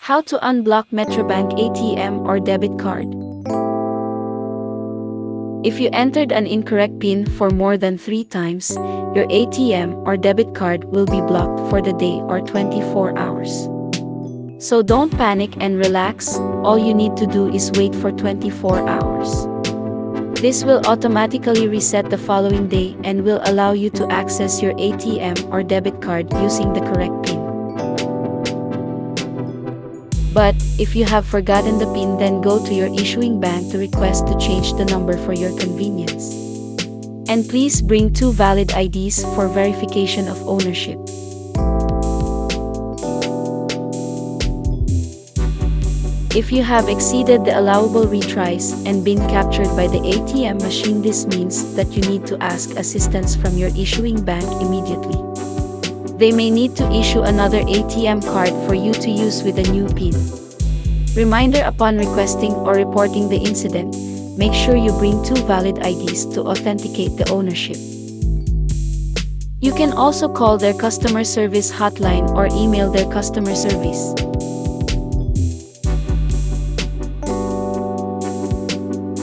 How to unblock Metrobank ATM or debit card. If you entered an incorrect PIN for more than 3 times, your ATM or debit card will be blocked for the day or 24 hours. So don't panic and relax, all you need to do is wait for 24 hours. This will automatically reset the following day and will allow you to access your ATM or debit card using the correct PIN. But, if you have forgotten the PIN, then go to your issuing bank to request to change the number for your convenience. And please bring 2 valid IDs for verification of ownership. If you have exceeded the allowable retries and been captured by the ATM machine, this means that you need to ask assistance from your issuing bank immediately. They may need to issue another ATM card for you to use with a new PIN. Reminder: upon requesting or reporting the incident, make sure you bring 2 valid IDs to authenticate the ownership. You can also call their customer service hotline or email their customer service.